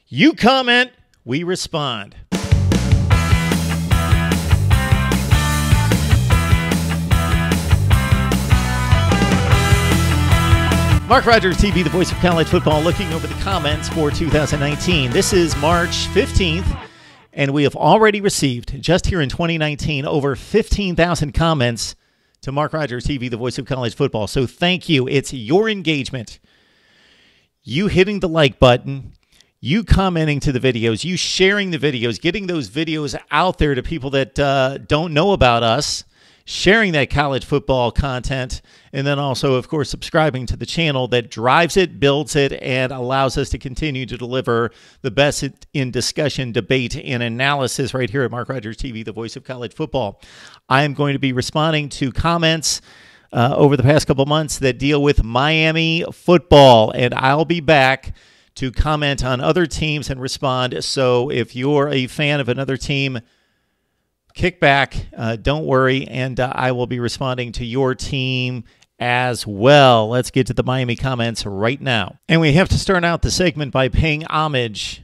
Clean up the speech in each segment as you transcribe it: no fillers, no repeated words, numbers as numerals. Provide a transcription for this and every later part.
You comment, we respond. Mark Rogers TV, the voice of college football, looking over the comments for 2019. This is March 15th, and we have already received, just here in 2019, over 15,000 comments to Mark Rogers TV, the voice of college football. So thank you. It's your engagement, you hitting the like button, you commenting to the videos, you sharing the videos, getting those videos out there to people that don't know about us, sharing that college football content, and then also, of course, subscribing to the channel that drives it, builds it, and allows us to continue to deliver the best in discussion, debate, and analysis right here at Mark Rogers TV, the voice of college football. I am going to be responding to comments over the past couple months that deal with Miami football, and I'll be back to comment on other teams and respond. So if you're a fan of another team, kick back, don't worry, and I will be responding to your team as well. Let's get to the Miami comments right now. And we have to start out the segment by paying homage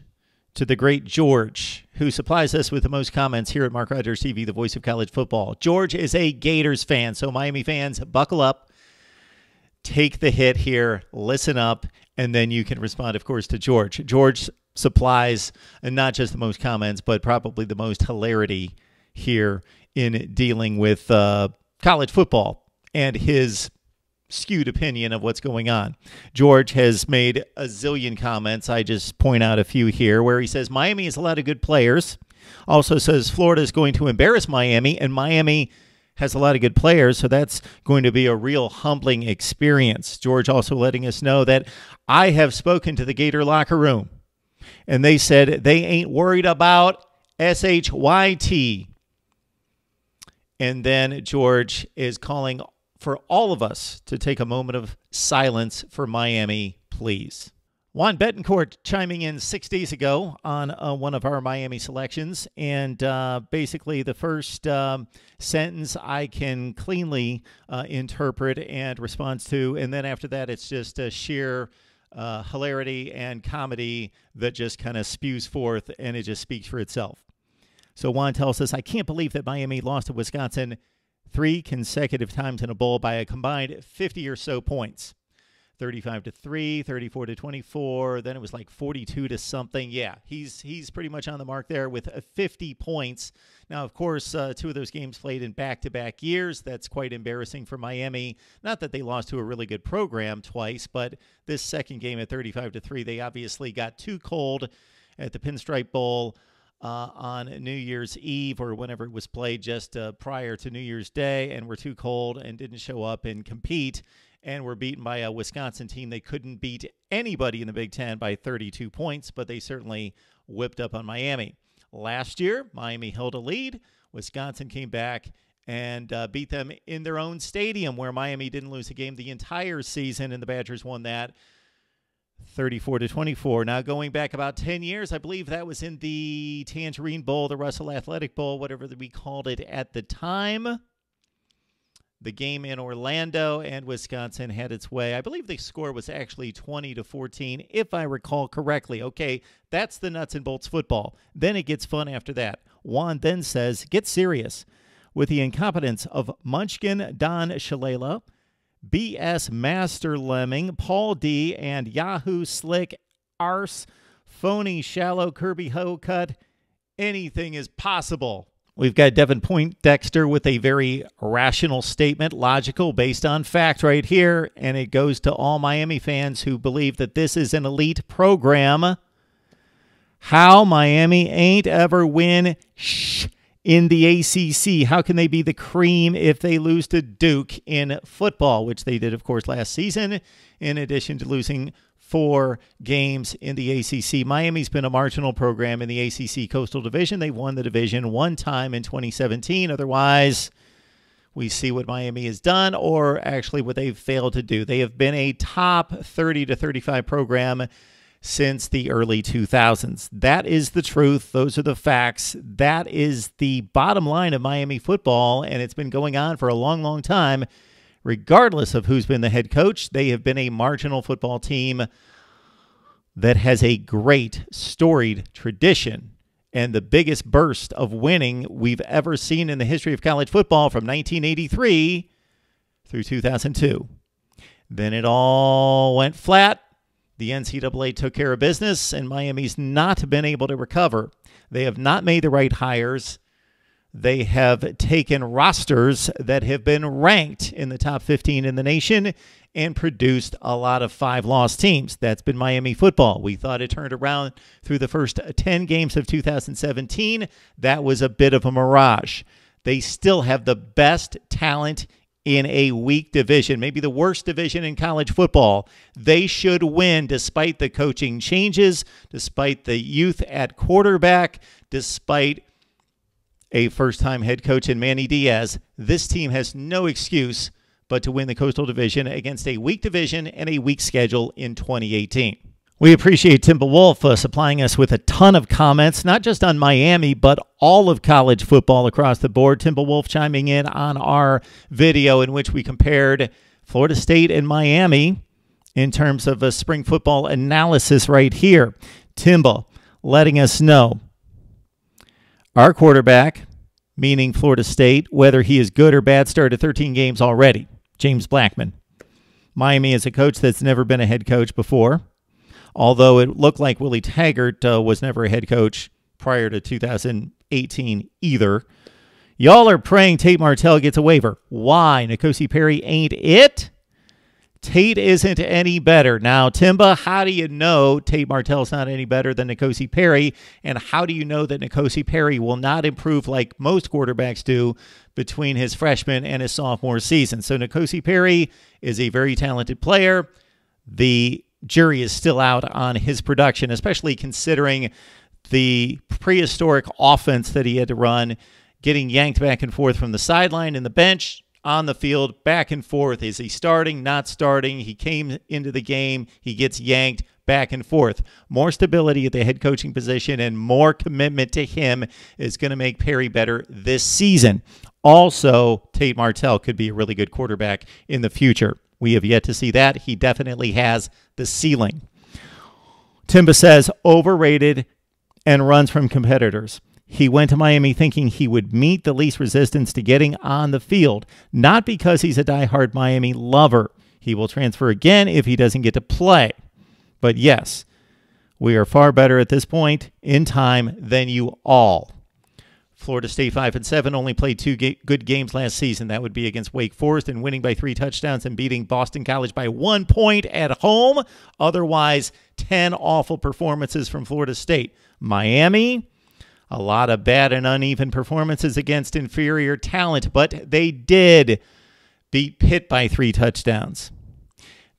to the great George, who supplies us with the most comments here at Mark Rogers TV, the voice of college football. George is a Gators fan, so Miami fans, buckle up, take the hit here, listen up, and then you can respond, of course, to George. George supplies not just the most comments, but probably the most hilarity here in dealing with college football and his skewed opinion of what's going on. George has made a zillion comments. I just point out a few here where he says Miami has a lot of good players. Also says Florida is going to embarrass Miami, and Miami has a lot of good players, so that's going to be a real humbling experience. George also letting us know that I have spoken to the Gator locker room, and they said they ain't worried about SHYT. And then George is calling for all of us to take a moment of silence for Miami, please. Juan Betancourt chiming in 6 days ago on one of our Miami selections. And basically the first sentence I can cleanly interpret and respond to. And then after that, it's just a sheer hilarity and comedy that just kind of spews forth, and it just speaks for itself. So Juan tells us, I can't believe that Miami lost to Wisconsin 3 consecutive times in a bowl by a combined 50 or so points. 35-3, 34-24, then it was like 42 to something. Yeah, he's pretty much on the mark there with 50 points. Now, of course, 2 of those games played in back-to-back years. That's quite embarrassing for Miami. Not that they lost to a really good program twice, but this second game at 35-3, they obviously got too cold at the Pinstripe Bowl on New Year's Eve or whenever it was played just prior to New Year's Day, and were too cold and didn't show up and compete, and were beaten by a Wisconsin team. They couldn't beat anybody in the Big Ten by 32 points, but they certainly whipped up on Miami. Last year, Miami held a lead. Wisconsin came back and beat them in their own stadium, where Miami didn't lose a game the entire season, and the Badgers won that 34-24. Now, going back about 10 years, I believe that was in the Tangerine Bowl, the Russell Athletic Bowl, whatever we called it at the time. The game in Orlando, and Wisconsin had its way. I believe the score was actually 20-14, if I recall correctly. Okay, that's the nuts and bolts football. Then it gets fun after that. Juan then says, get serious. With the incompetence of Munchkin Don Shalala, BS Master Lemming, Paul D, and Yahoo Slick Arse, Phony Shallow Kirby Hocut, anything is possible. We've got Devin Poindexter with a very rational statement, logical, based on fact right here, and it goes to all Miami fans who believe that this is an elite program. How Miami ain't ever win in the ACC. How can they be the cream if they lose to Duke in football, which they did, of course, last season, in addition to losing 4 games in the ACC. Miami's been a marginal program in the ACC Coastal Division. They won the division one time in 2017. Otherwise, we see what Miami has done, or actually what they've failed to do. They have been a top 30 to 35 program since the early 2000s. That is the truth. Those are the facts. That is the bottom line of Miami football, and it's been going on for a long, long time. Regardless of who's been the head coach, they have been a marginal football team that has a great storied tradition and the biggest burst of winning we've ever seen in the history of college football from 1983 through 2002. Then it all went flat. The NCAA took care of business, and Miami's not been able to recover. They have not made the right hires. They have taken rosters that have been ranked in the top 15 in the nation and produced a lot of 5-loss teams. That's been Miami football. We thought it turned around through the first 10 games of 2017. That was a bit of a mirage. They still have the best talent in a weak division, maybe the worst division in college football. They should win despite the coaching changes, despite the youth at quarterback, despite a first-time head coach in Manny Diaz. This team has no excuse but to win the Coastal Division against a weak division and a weak schedule in 2018. We appreciate Timba Wolf supplying us with a ton of comments, not just on Miami, but all of college football across the board. Timba Wolf chiming in on our video in which we compared Florida State and Miami in terms of a spring football analysis right here. Timba letting us know our quarterback, meaning Florida State, whether he is good or bad, started 13 games already. James Blackman. Miami is a coach that's never been a head coach before, although it looked like Willie Taggart was never a head coach prior to 2018 either. Y'all are praying Tate Martel gets a waiver. Why? N'Kosi Perry ain't it? Tate isn't any better. Now, Timba, how do you know Tate Martel's not any better than N'Kosi Perry? And how do you know that N'Kosi Perry will not improve like most quarterbacks do between his freshman and his sophomore season? So N'Kosi Perry is a very talented player. The jury is still out on his production, especially considering the prehistoric offense that he had to run, getting yanked back and forth from the sideline and the bench, on the field, back and forth. Is he starting, not starting? He came into the game, he gets yanked, back and forth. More stability at the head coaching position and more commitment to him is going to make Perry better this season. Also, Tate Martell could be a really good quarterback in the future. We have yet to see that. He definitely has the ceiling. Timba says, overrated and runs from competitors. He went to Miami thinking he would meet the least resistance to getting on the field, not because he's a diehard Miami lover. He will transfer again if he doesn't get to play. But yes, we are far better at this point in time than you all. Florida State 5-7 only played 2 good games last season. That would be against Wake Forest and winning by 3 touchdowns and beating Boston College by 1 point at home. Otherwise, 10 awful performances from Florida State. Miami, a lot of bad and uneven performances against inferior talent, but they did beat Pitt by 3 touchdowns.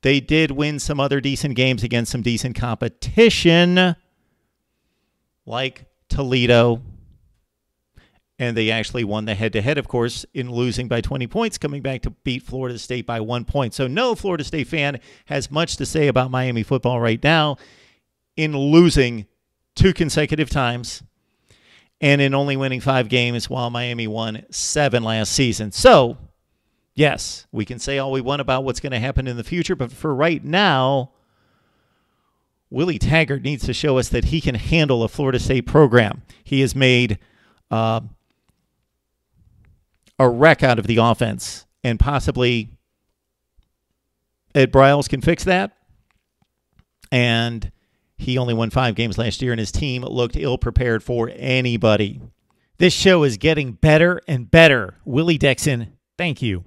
They did win some other decent games against some decent competition, like Toledo. And they actually won the head-to-head, of course, in losing by 20 points, coming back to beat Florida State by 1 point. So no Florida State fan has much to say about Miami football right now in losing 2 consecutive times and in only winning 5 games while Miami won 7 last season. So, yes, we can say all we want about what's going to happen in the future, but for right now, Willie Taggart needs to show us that he can handle a Florida State program. He has made a wreck out of the offense, and possibly Ed Briles can fix that. And he only won 5 games last year, and his team looked ill-prepared for anybody. This show is getting better and better. Willie Dixon, thank you.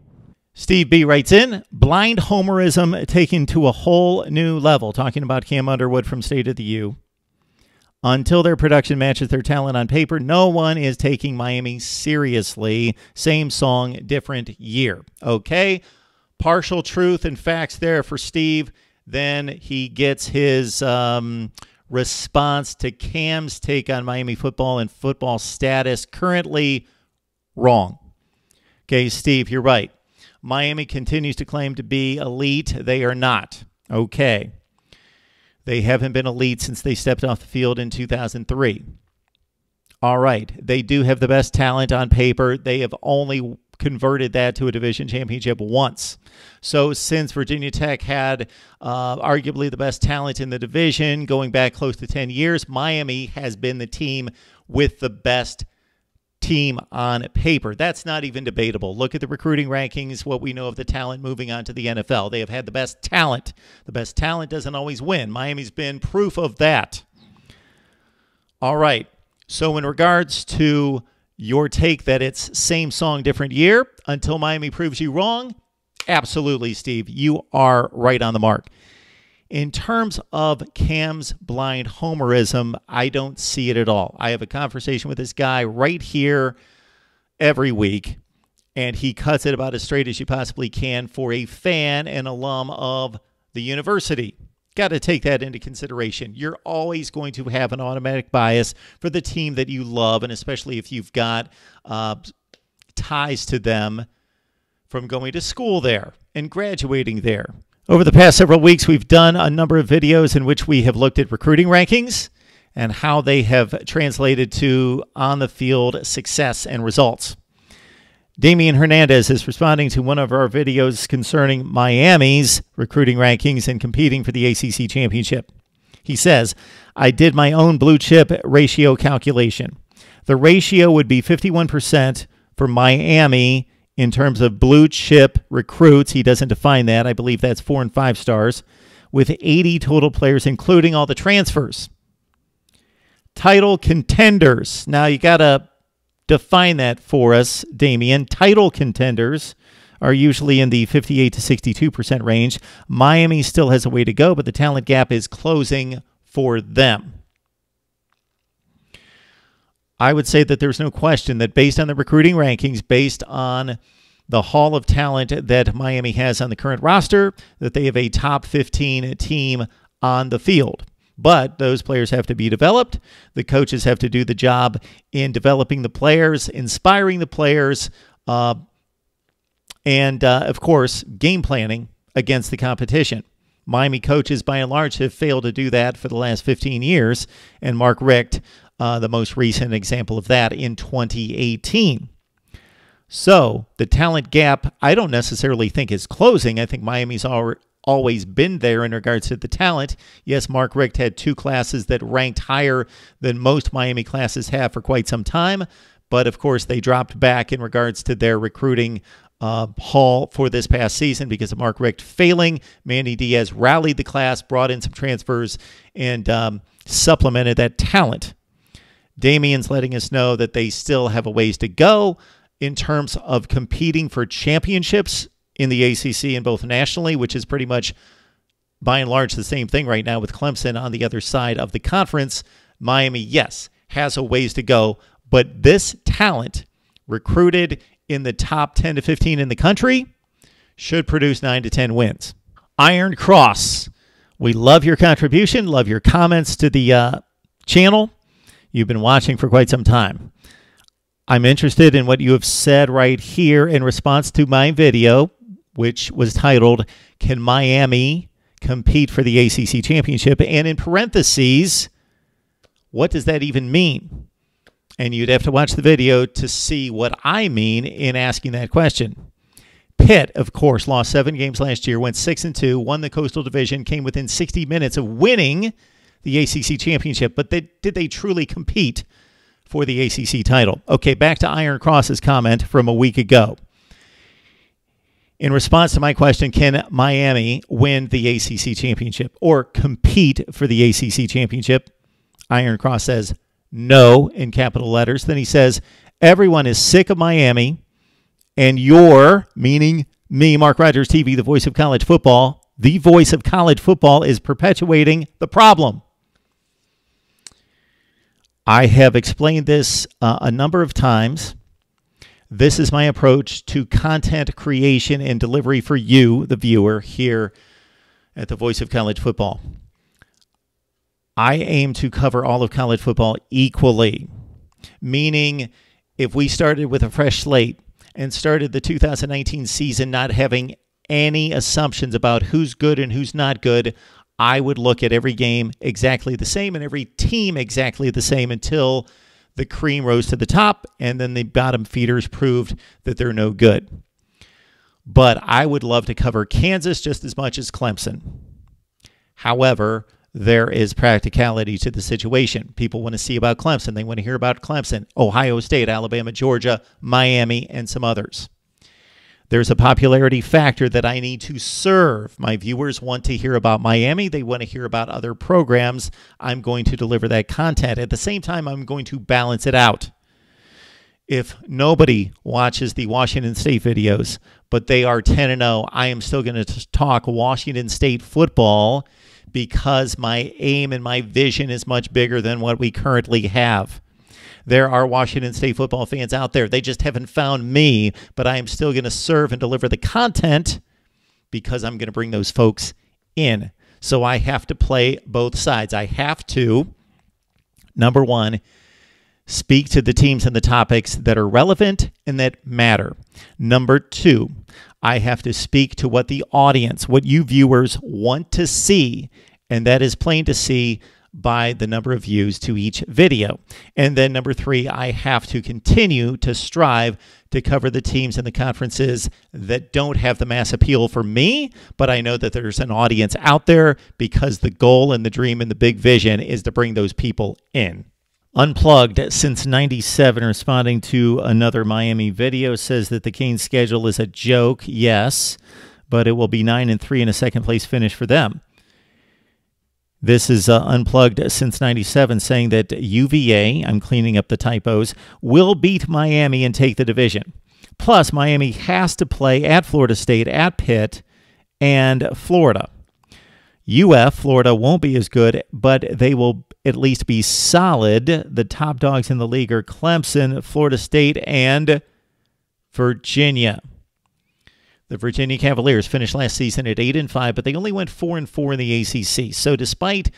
Steve B. writes in, blind homerism taken to a whole new level, talking about Cam Underwood from State of the U. Until their production matches their talent on paper, no one is taking Miami seriously. Same song, different year. Okay? Partial truth and facts there for Steve. Then he gets his response to Cam's take on Miami football and football status. Currently wrong. Okay, Steve, you're right. Miami continues to claim to be elite. They are not. Okay. They haven't been elite since they stepped off the field in 2003. All right. They do have the best talent on paper. They have only converted that to a division championship once. So since Virginia Tech had arguably the best talent in the division going back close to 10 years, Miami has been the team with the best team on paper. That's not even debatable. Look at the recruiting rankings, what we know of the talent moving on to the NFL. They have had the best talent. The best talent doesn't always win. Miami's been proof of that. All right. So in regards to your take that it's same song, different year, until Miami proves you wrong, absolutely, Steve. You are right on the mark. In terms of Cam's blind homerism, I don't see it at all. I have a conversation with this guy right here every week, and he cuts it about as straight as you possibly can for a fan and alum of the university. Got to take that into consideration. You're always going to have an automatic bias for the team that you love, and especially if you've got ties to them from going to school there and graduating there. Over the past several weeks, we've done a number of videos in which we have looked at recruiting rankings and how they have translated to on-the-field success and results. Damien Hernandez is responding to one of our videos concerning Miami's recruiting rankings and competing for the ACC championship. He says, I did my own blue chip ratio calculation. The ratio would be 51% for Miami in terms of blue chip recruits. He doesn't define that. I believe that's 4 and 5 stars, with 80 total players, including all the transfers. Title contenders. Now, you got to define that for us, Damien. Title contenders are usually in the 58 to 62% range. Miami still has a way to go, but the talent gap is closing for them. I would say that there's no question that based on the recruiting rankings, based on the haul of talent that Miami has on the current roster, that they have a top 15 team on the field. But those players have to be developed. The coaches have to do the job in developing the players, inspiring the players, and, of course, game planning against the competition. Miami coaches, by and large, have failed to do that for the last 15 years, and Mark Richt, the most recent example of that in 2018. So the talent gap, I don't necessarily think is closing. I think Miami's always been there in regards to the talent. Yes, Mark Richt had 2 classes that ranked higher than most Miami classes have for quite some time, but of course they dropped back in regards to their recruiting haul for this past season because of Mark Richt failing. Manny Diaz rallied the class, brought in some transfers, and supplemented that talent. Damien's letting us know that they still have a ways to go in terms of competing for championships in the ACC and both nationally, which is pretty much, by and large, the same thing right now with Clemson on the other side of the conference. Miami, yes, has a ways to go, but this talent recruited in the top 10 to 15 in the country should produce 9 to 10 wins. Iron Cross, we love your contribution, love your comments to the channel. You've been watching for quite some time. I'm interested in what you have said right here in response to my video, which was titled, Can Miami Compete for the ACC Championship? And in parentheses, what does that even mean? And you'd have to watch the video to see what I mean in asking that question. Pitt, of course, lost 7 games last year, went 6-2, won the Coastal Division, came within 60 minutes of winning the ACC Championship, but did they truly compete for the ACC title? Okay, back to Iron Cross's comment from a week ago. In response to my question, can Miami win the ACC Championship or compete for the ACC Championship? Iron Cross says no in capital letters. Then he says, everyone is sick of Miami, and you're, meaning me, Mark Rogers TV, the voice of college football, the voice of college football, is perpetuating the problem. I have explained this a number of times. This is my approach to content creation and delivery for you, the viewer, here at the Voice of College Football. I aim to cover all of college football equally, meaning if we started with a fresh slate and started the 2019 season not having any assumptions about who's good and who's not good, I would look at every game exactly the same and every team exactly the same until the cream rose to the top, and then the bottom feeders proved that they're no good. But I would love to cover Kansas just as much as Clemson. However, there is practicality to the situation. People want to see about Clemson. They want to hear about Clemson, Ohio State, Alabama, Georgia, Miami, and some others. There's a popularity factor that I need to serve. My viewers want to hear about Miami. They want to hear about other programs. I'm going to deliver that content. At the same time, I'm going to balance it out. If nobody watches the Washington State videos, but they are 10-0, I am still going to talk Washington State football because my aim and my vision is much bigger than what we currently have. There are Washington State football fans out there. They just haven't found me, but I am still going to serve and deliver the content because I'm going to bring those folks in. So I have to play both sides. I have to, number one, speak to the teams and the topics that are relevant and that matter. Number two, I have to speak to what the audience, what you viewers want to see, and that is plain to see by the number of views to each video. And then number three, I have to continue to strive to cover the teams and the conferences that don't have the mass appeal for me, but I know that there's an audience out there because the goal and the dream and the big vision is to bring those people in. Unplugged Since 97, responding to another Miami video, says that the Canes' schedule is a joke. Yes, but it will be 9-3 and a second-place finish for them. This is Unplugged Since 97 saying that UVA, I'm cleaning up the typos, will beat Miami and take the division. Plus, Miami has to play at Florida State, at Pitt, and Florida. Florida won't be as good, but they will at least be solid. The top dogs in the league are Clemson, Florida State, and Virginia. The Virginia Cavaliers finished last season at 8-5, but they only went 4-4 in the ACC. So despite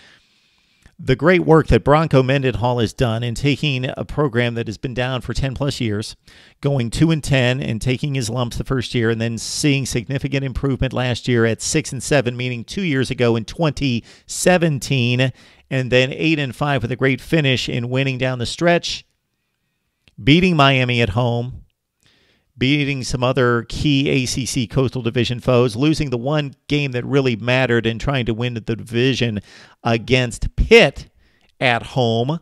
the great work that Bronco Mendenhall has done in taking a program that has been down for 10-plus years, going 2-10 and taking his lumps the first year, and then seeing significant improvement last year at 6-7, meaning 2 years ago in 2017, and then 8-5 with a great finish in winning down the stretch, beating Miami at home, beating some other key ACC Coastal Division foes, losing the one game that really mattered and trying to win the division against Pitt at home,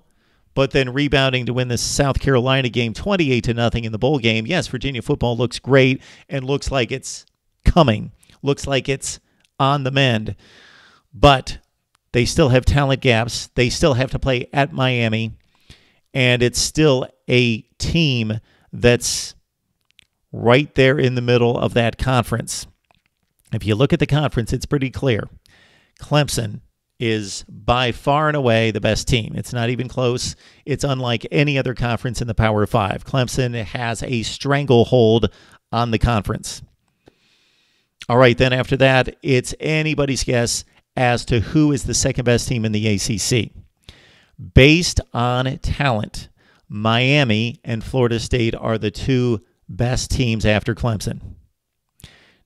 but then rebounding to win the South Carolina game 28-0 in the bowl game. Yes, Virginia football looks great and looks like it's coming, looks like it's on the mend, but they still have talent gaps. They still have to play at Miami, and it's still a team that's right there in the middle of that conference. If you look at the conference, it's pretty clear. Clemson is by far and away the best team. It's not even close. It's unlike any other conference in the Power Five. Clemson has a stranglehold on the conference. All right, then after that, it's anybody's guess as to who is the second best team in the ACC. Based on talent, Miami and Florida State are the two best teams after Clemson.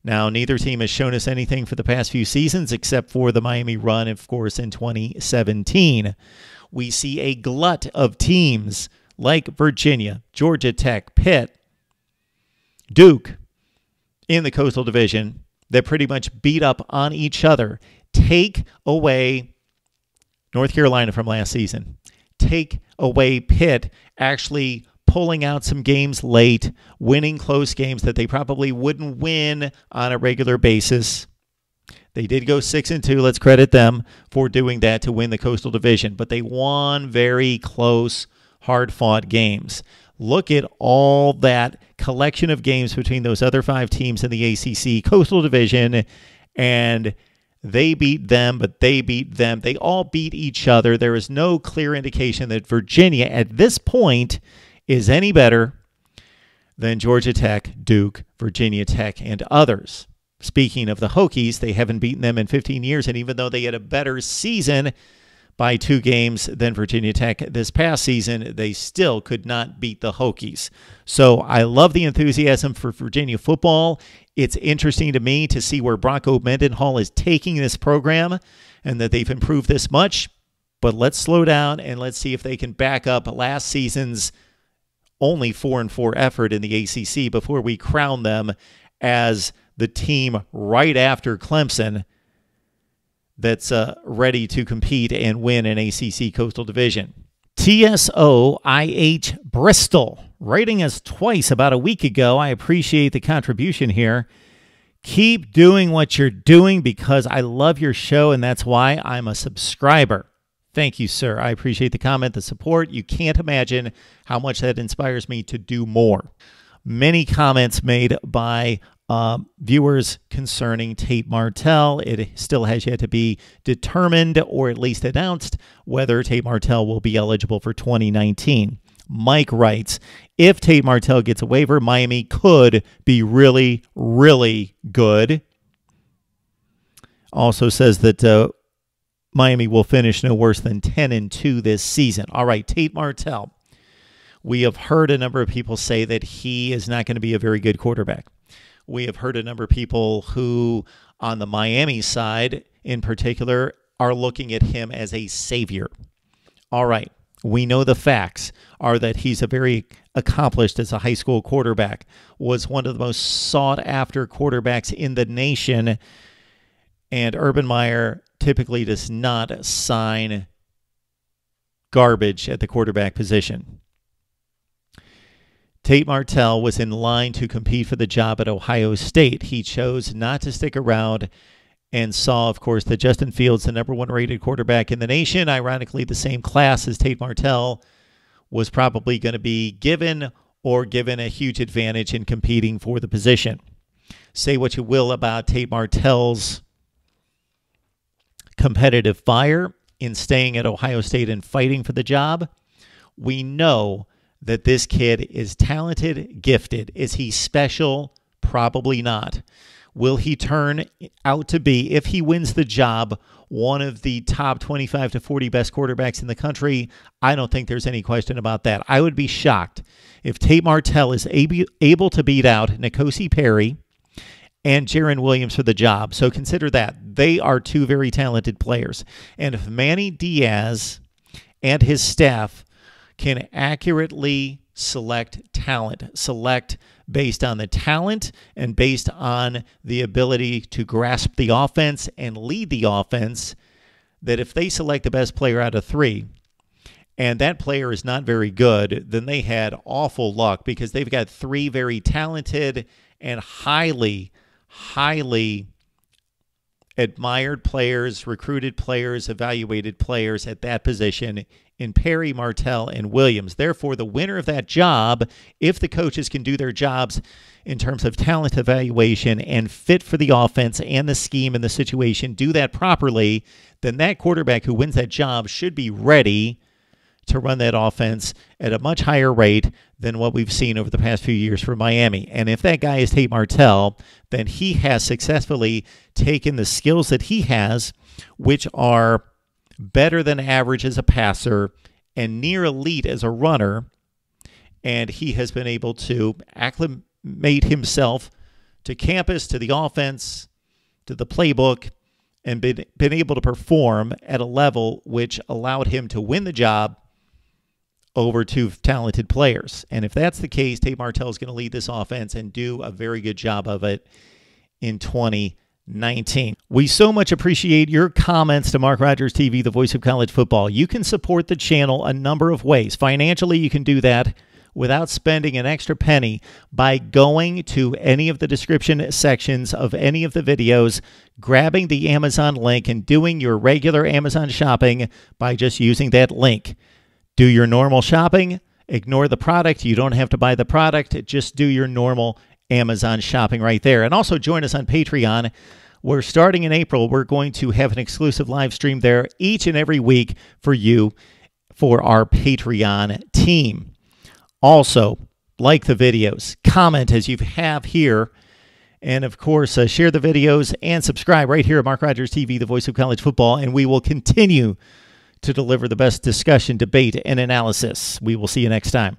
Now, neither team has shown us anything for the past few seasons except for the Miami run, of course, in 2017. We see a glut of teams like Virginia, Georgia Tech, Pitt, Duke in the Coastal Division that pretty much beat up on each other. Take away North Carolina from last season. Take away Pitt actually pulling out some games late, winning close games that they probably wouldn't win on a regular basis. They did go 6-2. Let's credit them for doing that to win the Coastal Division, but they won very close, hard-fought games. Look at all that collection of games between those other five teams in the ACC Coastal Division, and they beat them, but they beat them. They all beat each other. There is no clear indication that Virginia at this point is any better than Georgia Tech, Duke, Virginia Tech, and others. Speaking of the Hokies, they haven't beaten them in 15 years, and even though they had a better season by 2 games than Virginia Tech this past season, they still could not beat the Hokies. So I love the enthusiasm for Virginia football. It's interesting to me to see where Bronco Mendenhall is taking this program and that they've improved this much. But let's slow down and let's see if they can back up last season's only 4-4 effort in the ACC before we crown them as the team right after Clemson that's ready to compete and win an ACC Coastal Division. TSOIH Bristol, writing us twice about a week ago. I appreciate the contribution here. Keep doing what you're doing because I love your show, and that's why I'm a subscriber. Thank you, sir. I appreciate the comment, the support. You can't imagine how much that inspires me to do more. Many comments made by viewers concerning Tate Martel. It still has yet to be determined or at least announced whether Tate Martel will be eligible for 2019. Mike writes, if Tate Martel gets a waiver, Miami could be really, really good. Also says that Miami will finish no worse than 10-2 this season. All right, Tate Martel. We have heard a number of people say that he is not going to be a very good quarterback. We have heard a number of people who, on the Miami side in particular, are looking at him as a savior. All right, we know the facts are that he's a very accomplished as a high school quarterback, was one of the most sought-after quarterbacks in the nation, and Urban Meyer typically does not sign garbage at the quarterback position. Tate Martel was in line to compete for the job at Ohio State. He chose not to stick around and saw, of course, that Justin Fields, the #1 rated quarterback in the nation, ironically the same class as Tate Martel, was probably going to be given a huge advantage in competing for the position. Say what you will about Tate Martel's competitive fire in staying at Ohio State and fighting for the job. We know that this kid is talented, gifted. Is he special? Probably not. Will he turn out to be, if he wins the job, one of the top 25 to 40 best quarterbacks in the country? I don't think there's any question about that. I would be shocked if Tate Martel is able to beat out N'Kosi Perry and Jaron Williams for the job. So consider that. They are two very talented players. And if Manny Diaz and his staff can accurately select talent, select based on the talent and based on the ability to grasp the offense and lead the offense, that if they select the best player out of 3 and that player is not very good, then they had awful luck because they've got 3 very talented and highly admired players, recruited players, evaluated players at that position in Perry, Martel, and Williams. Therefore, the winner of that job, if the coaches can do their jobs in terms of talent evaluation and fit for the offense and the scheme and the situation, do that properly, then that quarterback who wins that job should be ready to run that offense at a much higher rate than what we've seen over the past few years for Miami. And if that guy is Tate Martel, then he has successfully taken the skills that he has, which are better than average as a passer and near elite as a runner, and he has been able to acclimate himself to campus, to the offense, to the playbook, and been able to perform at a level which allowed him to win the job over 2 talented players. And if that's the case, Tate Martel is going to lead this offense and do a very good job of it in 2019. We so much appreciate your comments to Mark Rogers TV, the voice of college football. You can support the channel a number of ways. Financially, you can do that without spending an extra penny by going to any of the description sections of any of the videos, grabbing the Amazon link, and doing your regular Amazon shopping by just using that link. Do your normal shopping. Ignore the product. You don't have to buy the product. Just do your normal Amazon shopping right there. And also join us on Patreon. We're starting in April. We're going to have an exclusive live stream there each and every week for you, for our Patreon team. Also, like the videos, comment as you have here, and of course, share the videos and subscribe right here at Mark Rogers TV, the voice of college football, and we will continue to deliver the best discussion, debate, and analysis. We will see you next time.